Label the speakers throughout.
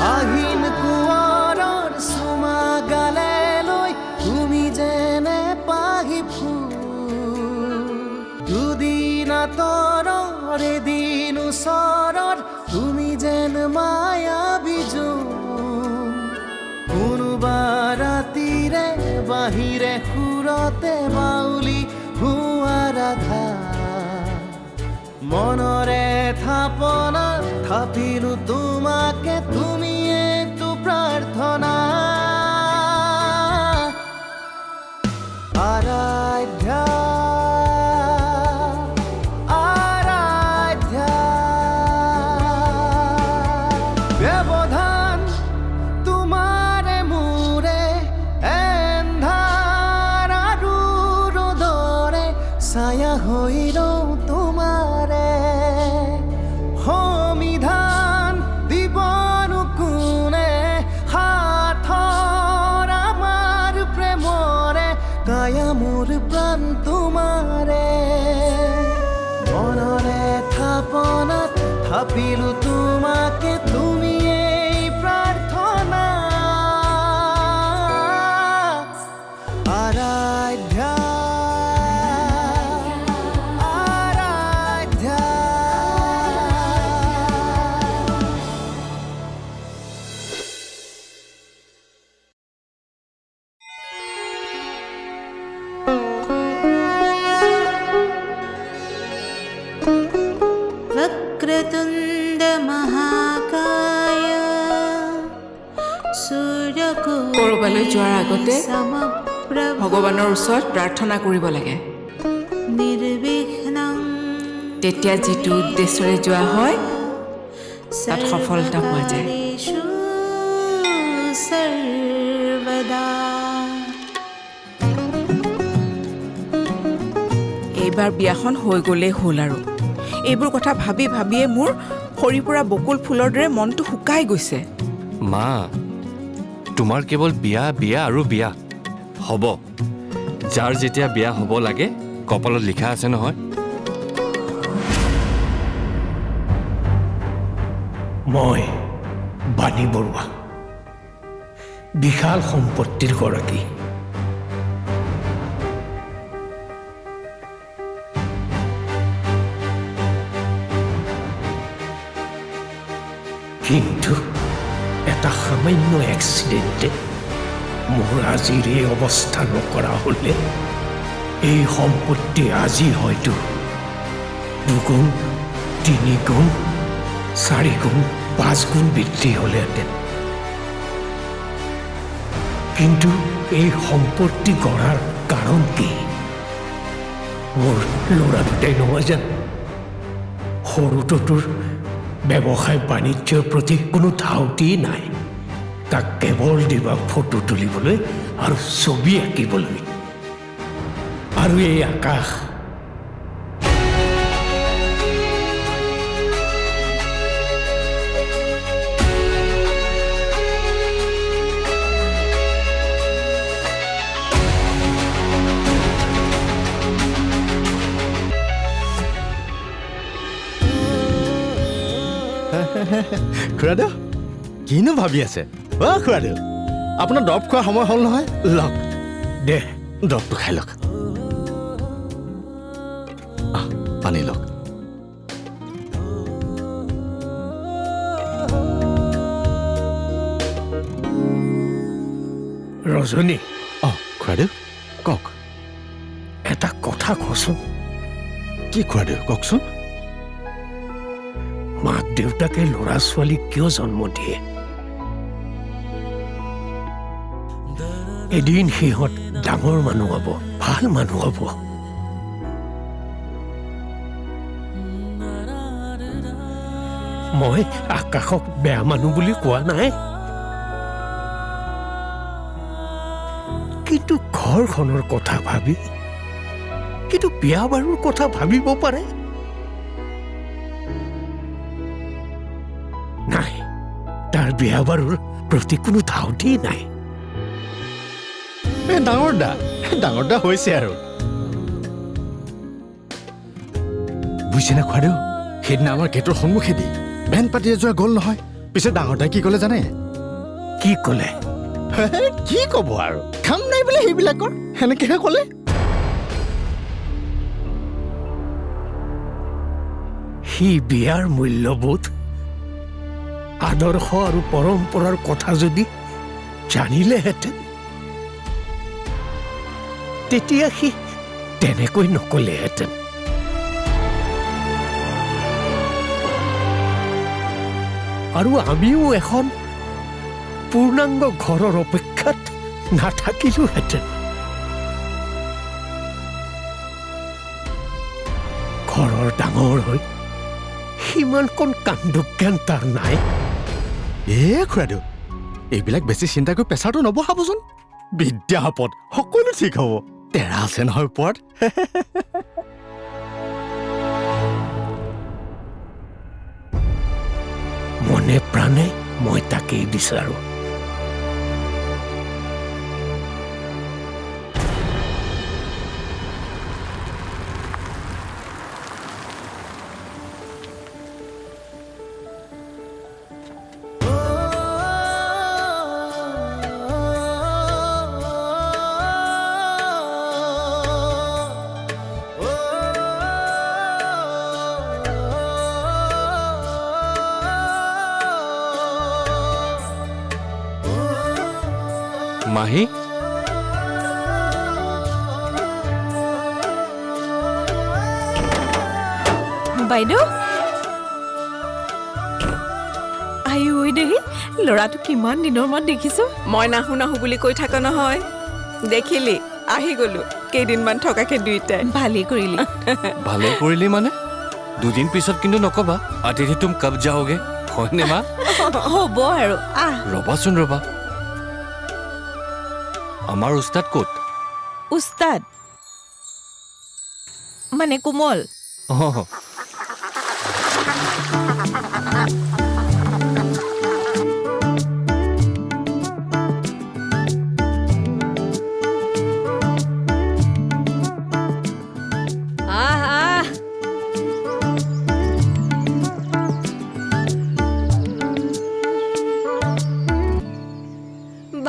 Speaker 1: আহিন কুঁৱৰৰ চুমা গালে লৈ তুমি যেনে পাহি ফুল দুদিন আঁতৰৰ এদিন ওচৰত তুমি যেন মায়াবী জোন কোনোবা ৰাতিৰে বাহিৰে সুৰতে বাউলি হোৱা ৰাধা মনৰে থাপনা থাপিলো তোমাকে তুমি এইটো প্ৰাৰ্থনা আৰাধ্যা আৰাধ্যা ব্যৱধান তোমাৰে মোৰে এন্ধাৰ আৰু ৰ'দৰে ছায়া হৈ ৰওঁ তোমাৰে সমিধান দিবনো কোনে হাতৰ আমাৰ প্ৰেমৰে কায়া মোৰ প্ৰাণ তোমাৰে মনৰে থাপনাত থাপিলো তোমাকে তুমি এই প্ৰাৰ্থনা আৰাধ্যা আৰাধ্যা
Speaker 2: वक्रतुण्ड महाकाय
Speaker 3: কৰবালৈ যোৱাৰ আগতে
Speaker 2: समप्रभ
Speaker 3: ভগৱানৰ ওচৰত প্ৰাৰ্থনা কৰিব লাগে
Speaker 2: निर्विघ्नं
Speaker 3: তেতিয়া যিটো উদ্দেশ্যৰে যোৱা হয় তাত সফলতা পোৱা যায়
Speaker 2: सर्वकार्येषु सर्वदा
Speaker 3: এইবাৰ বিয়াখন হৈ গ'লেই হ'ল আৰু এইবোৰ কথা ভাবি ভাবিয়ে মোৰ সৰি পৰা বকুল ফুলৰ দৰে মনটো শুকাই গৈছে
Speaker 4: মা তোমাৰ কেৱল বিয়া বিয়া আৰু বিয়া হ'ব যাৰ যেতিয়া বিয়া হ'ব লাগে কপালত লিখা আছে নহয়
Speaker 5: মই বাণী বৰুৱা বিশাল সম্পত্তিৰ গৰাকী কিন্তু এটা সামান্য এক্সিডেণ্টে মোৰ আজিৰ এই অৱস্থা নকৰা হ'লে এই সম্পত্তি আজি হয়তো দুগুণ তিনিগুণ চাৰিগুণ পাঁচগুণ বৃদ্ধি হ'লেহেঁতেন কিন্তু এই সম্পত্তি গঢ়াৰ কাৰণ কি মোৰ ল'ৰা দুটাই নহয় জানো সৰুটোৰ ব্যৱসায় বাণিজ্যৰ প্ৰতি কোনো ধাউতি নাই তাক কেৱল দিবা ফটো তুলিবলৈ আৰু ছবি আঁকিবলৈ আৰু এই আকাশ
Speaker 6: খুৰাদেউ কিনো ভাবি আছে খুৰাদেউ আপোনাৰ দৰৱ খোৱাৰ সময় হ'ল নহয় লওক
Speaker 5: দে
Speaker 6: দৰৱটো খাই লওক পানী লওক
Speaker 5: ৰজনী
Speaker 6: খুৰাদেউ কওক
Speaker 5: এটা কথা কচোন
Speaker 6: কি খুৰাদেউ কওকচোন
Speaker 5: মাক দেউতাকে ল'ৰা ছোৱালীক কিয় জন্ম দিয়ে এদিন সিহঁত ডাঙৰ মানুহ হ'ব ভাল মানুহ হ'ব মই আকাশক বেয়া মানুহ বুলি কোৱা নাই কিন্তু ঘৰখনৰ কথা ভাবি কিন্তু বিয়া বাৰুৰ কথা ভাবিব পাৰে নাই, তাৰ বিয়া বাৰুৰ প্ৰতি কোনো ধাউতি নাই।
Speaker 6: ডাঙৰ দা হৈছে আৰু বুজিছেনে খুৱাদেউ, সেইদিনা আমাৰ গেটৰ সন্মুখেদি ভেন পাতিয়ে যোৱা গ'ল নহয়। পিছে ডাঙৰ দাই কি ক'লে জানে?
Speaker 5: কি ক'লে?
Speaker 6: কি ক'ব আৰু, কাম নাই বোলে সেইবিলাকৰ, সেনেকেহে ক'লে।
Speaker 5: সি বিয়াৰ মূল্যবোধ, আদৰ্শ আৰু পৰম্পৰাৰ কথা যদি জানিলেহেঁতেন, তেতিয়া সি তেনেকৈ নকলেহেঁতেন। আৰু আমিও এখন পূৰ্ণাংগ ঘৰৰ অপেক্ষাত নাথাকিলোহেঁতেন। ঘৰৰ ডাঙৰ হৈ সিমান কণ কাণ্ডজ্ঞান তাৰ নাই।
Speaker 6: খুৰাদেউ, এইবিলাক বেছি চিন্তা কৰি প্ৰেছাৰটো নবহাবচোন। বিদ্যা আপদ সকলো ঠিক হ'ব, তেৰা আছে নহয় ওপৰত।
Speaker 5: মনে প্ৰাণে মই তাকেই বিচাৰো।
Speaker 4: মাহী,
Speaker 2: বাইদেউ, আই ঐ দেহি, ল'ৰাটো কিমান দিনৰ মূৰত দেখিছো।
Speaker 3: মই নাহো নাহো বুলি কৈ থাক নহয়, দেখিলি আহি গলো কেইদিনমান থকাকে দুইটাই।
Speaker 2: ভালেই কৰিলি।
Speaker 4: ভালে কৰিলি মানে? দুদিন পিছত কিন্তু নকবা আতিথি তুম কব যাওগে, হয়নে মা?
Speaker 2: হ'ব আৰু আহ।
Speaker 4: ৰবাচোন ৰবা, আমাৰ উস্তাদ ক'ত?
Speaker 2: উস্তাদ মানে কোমল।
Speaker 4: অ,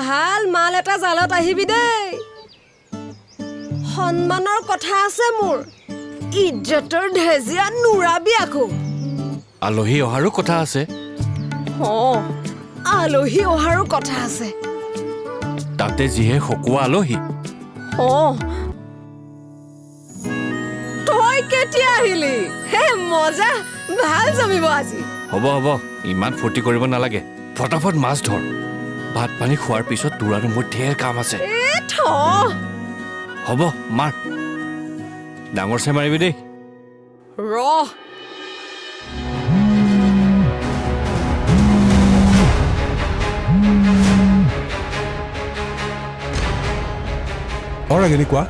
Speaker 7: ভাল মাল এটা জালত আহিবি দেই। সন্মানৰ কথা আছে মোৰ, ইজ্জতৰ ঢেজিয়া নুৰাবি আকৌ।
Speaker 4: আলহী অহাৰো কথা আছে।
Speaker 7: আলহী অহাৰো কথা আছে।
Speaker 4: তাতে যিহে সকুৱা আলহী।
Speaker 7: তই কেতিয়া আহিলি? হে মজা, ভাল জমিব আজি।
Speaker 4: হ'ব হ'ব, ইমান ফূৰ্তি কৰিব নালাগে, ফটাফট মাছ ধৰ। ভাত পানী খোৱাৰ পিছত তোৰ আৰু মোৰ ঢেৰ কাম আছে। হ'ব মাৰ, ডাঙৰ চাই মাৰিবি দেই।
Speaker 7: ৰহ,
Speaker 8: কোৱা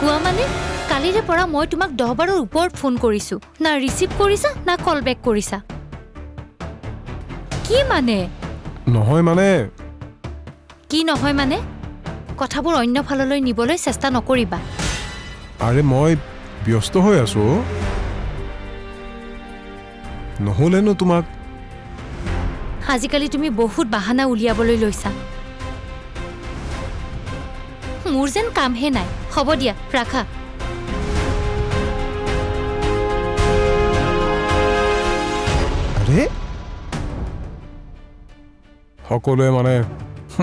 Speaker 9: কোৱা মানে কালিৰে পৰা মই তোমাক 10 বাৰৰ ওপৰত ফোন কৰিছো, না ৰিচিভ কৰিছা না কল বেক কৰিছা। কি মানে?
Speaker 8: নহয় মানে
Speaker 9: কি নহয় মানে? কথাবোৰ অন্য ফাললৈ নিবলৈ চেষ্টা নকৰিবা।
Speaker 8: আৰে মই ব্যস্ত হৈ আছো, নহ'লেনো তোমাক।
Speaker 9: আজিকালি তুমি বহুত বাহানা উলিয়াবলৈ লৈছা। মোৰ যেন কামহে নাই। হ'ব দিয়া, ৰাখা।
Speaker 8: আৰে সকলোৱে মানে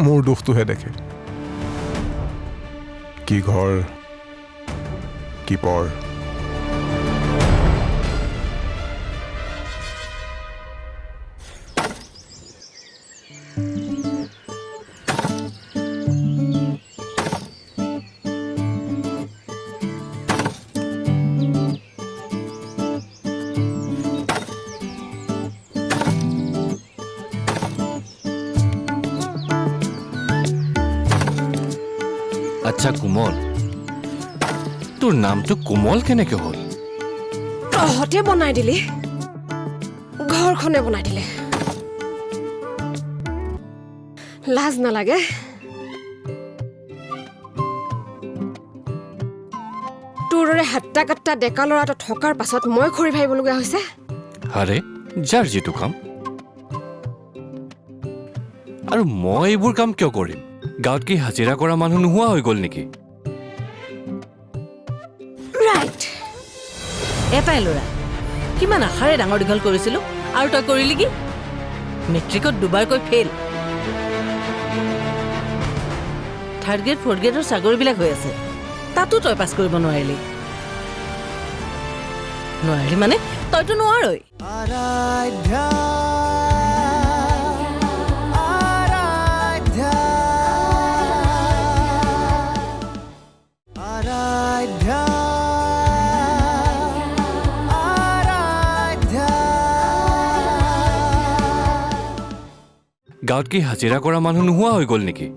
Speaker 8: মোৰ দুখটোহে দেখে। কি ঘৰ, কি পৰ।
Speaker 4: আচ্ছা কোমল, তোৰ নামটো কোমল কেনেকে হ'ল?
Speaker 7: তহঁতে বনাই দিলি, ঘৰখনে বনাই দিলে। লাজ নালাগে তোৰ দৰে হাত্তা কাট্টা ডেকা ল'ৰাটো থকাৰ পাছত মই খৰি ভাবিবলগীয়া হৈছে
Speaker 4: আৰে যাৰ যিটো কাম আৰু মই এইবোৰ কাম কিয় কৰিম গাঁৱত কি হাজিৰা কৰা মানুহ নোহোৱা হৈ গ'ল নেকি
Speaker 7: ৰাইট
Speaker 2: এটাই ল'ৰা কিমান আশাৰে ডাঙৰ দীঘল কৰিছিলোঁ আৰু তই কৰিলি কি মেট্ৰিকত দুবাৰকৈ ফেইল থাৰ্ড গ্ৰেড ফ'ৰ্থ গ্ৰেডৰ চাকৰিবিলাক হৈ আছে তাতো তই পাছ কৰিব নোৱাৰিলি মানে তইতো নোৱাৰই
Speaker 1: আৰাধ্যা আৰাধ্যা আৰাধ্যা আৰাধ্যা
Speaker 4: গাঁৱত কি হাজিৰা কৰা মানুহ নোহোৱা হৈ গ'ল নেকি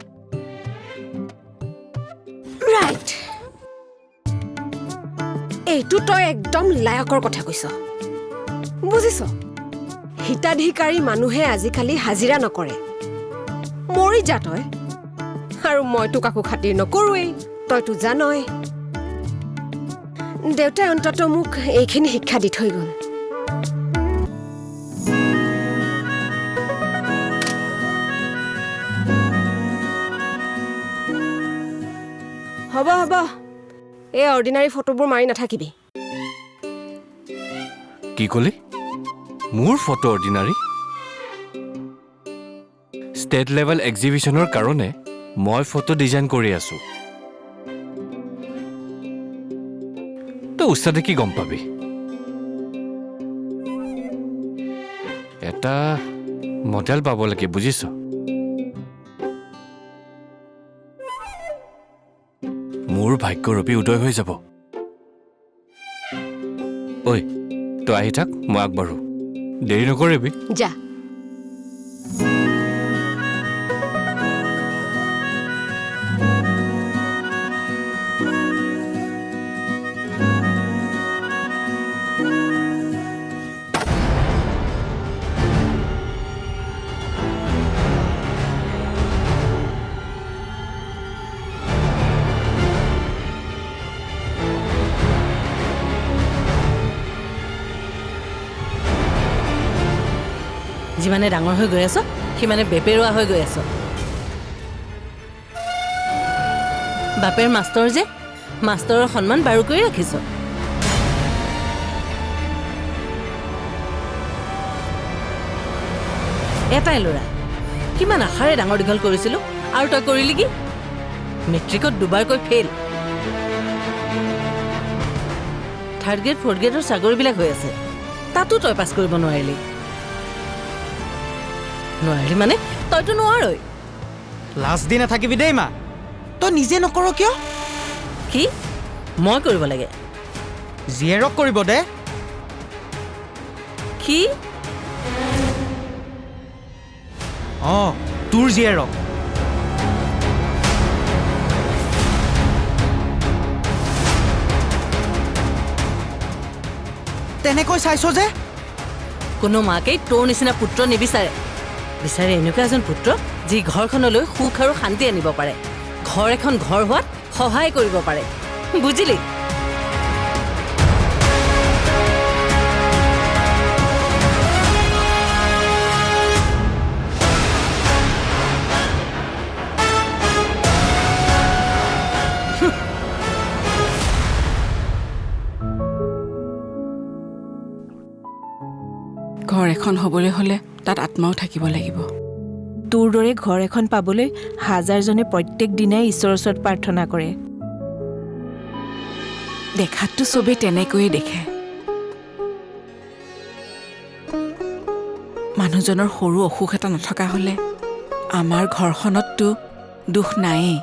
Speaker 7: ৰাইট এইটো তই একদম লায়কৰ কথা কৈছ বুজিছ হিতাধিকাৰী মানুহে আজিকালি হাজিৰা নকৰে মৰি যা তই আৰু মইতো কাকো খাতিৰ নকৰোৱেই তইতো জানই দেউতাই অন্ততঃ মোক এইখিনি শিক্ষা দি থৈ গ'ল হ'ব হ'ব এই অৰ্ডিনাৰী ফটোবোৰ মাৰি নাথাকিবি
Speaker 4: কি ক'লি মোৰ ফটো অৰ্ডিনাৰী ষ্টেট লেভেল এক্সিবিশ্যনৰ কাৰণে মই ফটো ডিজাইন কৰি আছো তই উস্তাদে কি গম পাবি এটা মডেল পাব লাগে বুজিছ মোৰ ভাগ্য ৰূপী উদয় হৈ যাব ঐ তই আহি থাক মই আগবাঢ়ো দেৰি নকৰিবি
Speaker 7: যা
Speaker 2: যিমানে ডাঙৰ হৈ গৈ আছ সিমানে বেপেৰুৱা হৈ গৈ আছ বাপেৰ মাষ্টৰ যে মাষ্টৰৰ সন্মান বাৰু কৰি ৰাখিছ এটাই ল'ৰা কিমান আশাৰে ডাঙৰ দীঘল কৰিছিলোঁ আৰু তই কৰিলি কি মেট্ৰিকত দুবাৰকৈ ফেইল থাৰ্ড গ্ৰেড ফ'ৰ্থ গ্ৰেডৰ চাকৰিবিলাক হৈ আছে তাতো তই পাছ কৰিব নোৱাৰিলি মানে তইতো নোৱাৰই
Speaker 1: লাষ্ট দিন নাথাকিবি দেই মা তই নিজে নকৰ কিয়
Speaker 2: কি মই কৰিব লাগে
Speaker 1: জীয়েৰক কৰিব দে
Speaker 2: কি
Speaker 1: অঁ তোৰ জীয়েৰক তেনেকৈ চাইছ যে
Speaker 2: কোনো মাকেই তোৰ নিচিনা পুত্ৰ নিবিচাৰে বিচাৰে এনেকুৱা এজন পুত্ৰ যি ঘৰখনলৈ সুখ আৰু শান্তি আনিব পাৰে ঘৰ এখন ঘৰ হোৱাত সহায় কৰিব পাৰে বুজিলি
Speaker 3: ঘৰ এখন হ'বলৈ হ'লে তাত আত্মাও থাকিব লাগিব
Speaker 2: তোৰ দৰে ঘৰ এখন পাবলৈ হাজাৰজনে প্ৰত্যেক দিনাই ঈশ্বৰৰ ওচৰত প্ৰাৰ্থনা কৰে
Speaker 3: দেখাততো চবেই তেনেকৈয়ে দেখে মানুহজনৰ সৰু অসুখ এটা নথকা হ'লে আমাৰ ঘৰখনততো দুখ নায়েই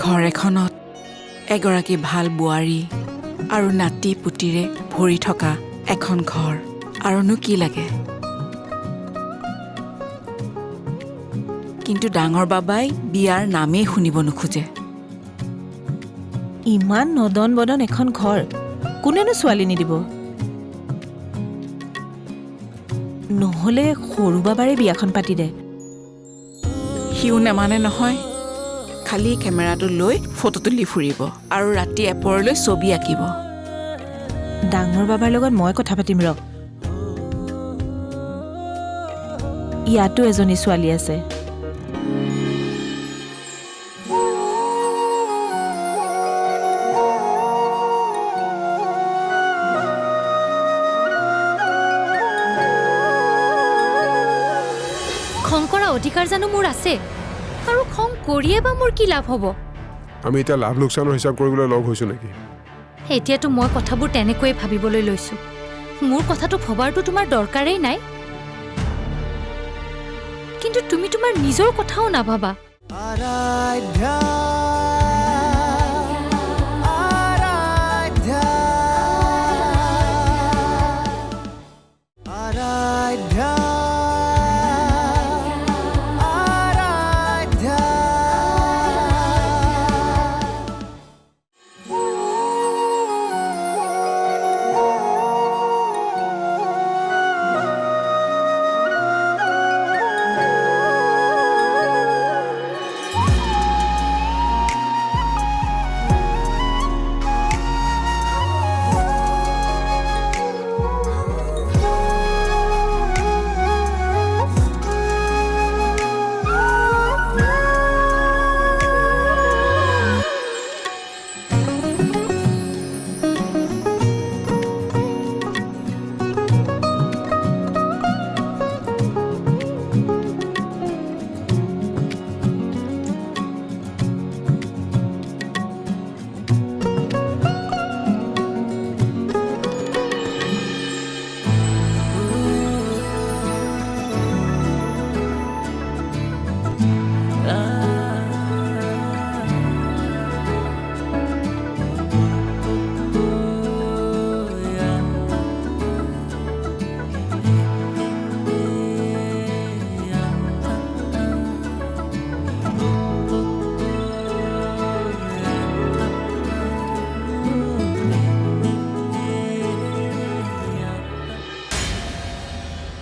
Speaker 3: ঘৰ এখনত এগৰাকী ভাল বোৱাৰী আৰু নাতি পুতিৰে ভৰি থকা এখন ঘৰ আৰুনো কি লাগে কিন্তু ডাঙৰ বাবাই বিয়াৰ নামেই শুনিব নোখোজে
Speaker 2: ইমান নদন বদন এখন ঘৰ কোনেনো ছোৱালী নিদিব
Speaker 3: নহ'লে সৰু বাবাৰে বিয়াখন পাতি দে সিও নেমানে নহয় খালি কেমেৰাটো লৈ ফটো তুলি ফুৰিব আৰু ৰাতি এপৰলৈ ছবি আঁকিব ডাঙৰ বাবাৰ লগত মই কথা পাতিম ৰ ইয়াতো এজনী ছোৱালী আছে
Speaker 9: খং কৰা অধিকাৰ জানো মোৰ আছে আৰু খং কৰিয়ে বা মোৰ কি লাভ হ'ব
Speaker 8: আমি এতিয়া লাভ লোকচানৰ হিচাপ কৰিবলৈ লগ হৈছোঁ নেকি
Speaker 9: এতিয়াতো মই কথাবোৰ তেনেকৈয়ে ভাবিবলৈ লৈছোঁ মোৰ কথাটো ভবাৰটো তোমাৰ দৰকাৰেই নাই কিন্তু তুমি তোমাৰ নিজৰ কথাও নাভাবা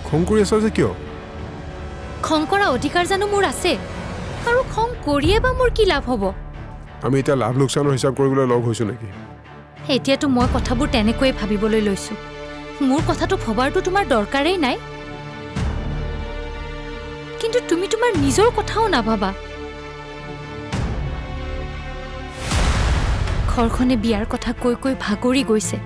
Speaker 8: খং কৰি আছা যে কিয়
Speaker 9: খং কৰা অধিকাৰ জানো মোৰ আছে আৰু খং কৰিয়ে বা মোৰ কি লাভ হ'ব
Speaker 8: আমি এতিয়া লাভ লোকচানৰ হিচাপ কৰিবলৈ লগ হৈছোঁ নেকি
Speaker 9: এতিয়াতো মই কথাবোৰ তেনেকৈয়ে ভাবিবলৈ লৈছোঁ মোৰ কথাটো ভবাৰটো তোমাৰ দৰকাৰেই নাই কিন্তু তুমি তোমাৰ নিজৰ কথাও নাভাবা ঘৰখনে বিয়াৰ কথা কৈ কৈ ভাগৰি গৈছে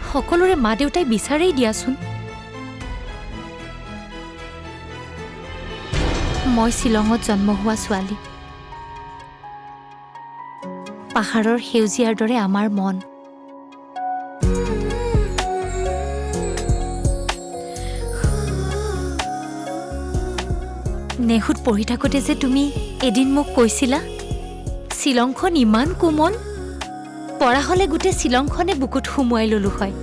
Speaker 9: সকলোৰে মা দেউতাই বিচাৰেই দিয়াচোন মই শ্বিলঙত জন্ম হোৱা ছোৱালী পাহাৰৰ সেউজীয়াৰ দৰে আমাৰ মন নেহুত পঢ়ি থাকোঁতে যে তুমি এদিন মোক কৈছিলা শ্বিলংখন ইমান কোমল পৰা হ'লে গোটেই শ্বিলংখনে বুকুত সুমুৱাই ল'লো হয়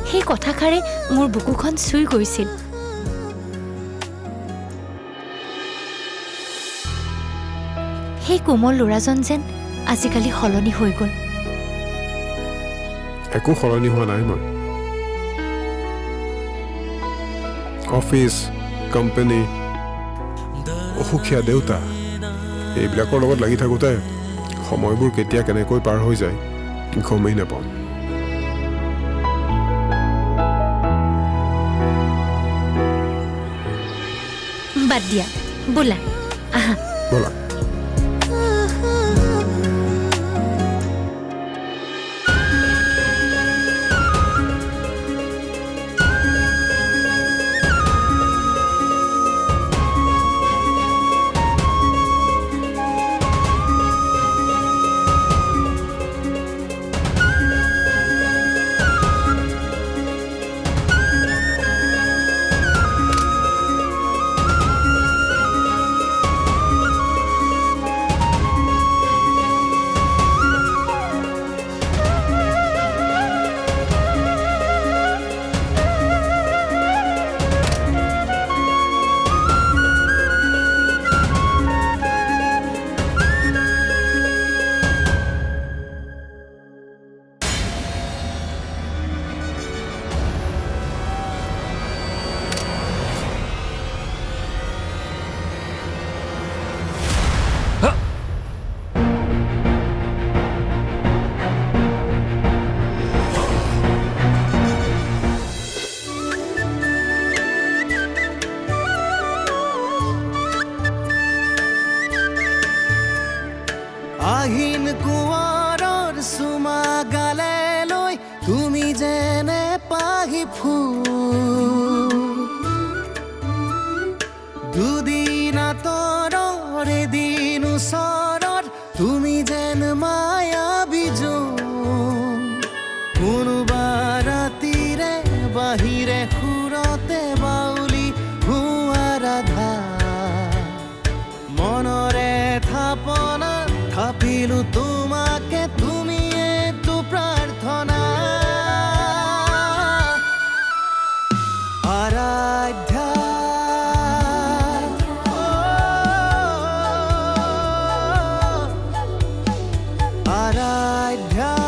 Speaker 9: সেই কথাষাৰে মোৰ বুকুখন চুই গৈছিল সেই কোমল ল'ৰাজন যেন আজিকালি সলনি হৈ গ'ল
Speaker 8: একো সলনি হোৱা নাই মই অফিচ কোম্পানী অসুখীয়া দেউতা এইবিলাকৰ লগত লাগি থাকোঁতে সময়বোৰ কেতিয়া কেনেকৈ পাৰ হৈ যায় গমেই নাপাওঁ
Speaker 9: বাদ দিয়া বোলা আহা
Speaker 8: ব'লা
Speaker 1: আহিন কুঁৱৰৰ চুমা গালে লৈ তুমি যেনে পাহি ফুল দুদিন আঁতৰৰ এদিন ওচৰত তুমি যেন মায়াবী জোন কোনোবা ৰাতিৰে বাহিৰে সুৰতে বাউলি হোৱা ৰাধা মনৰে থাপনা থাপিলো তোমাকে তুমি এইটো প্ৰাৰ্থনা আৰাধ্যা আৰাধ্যা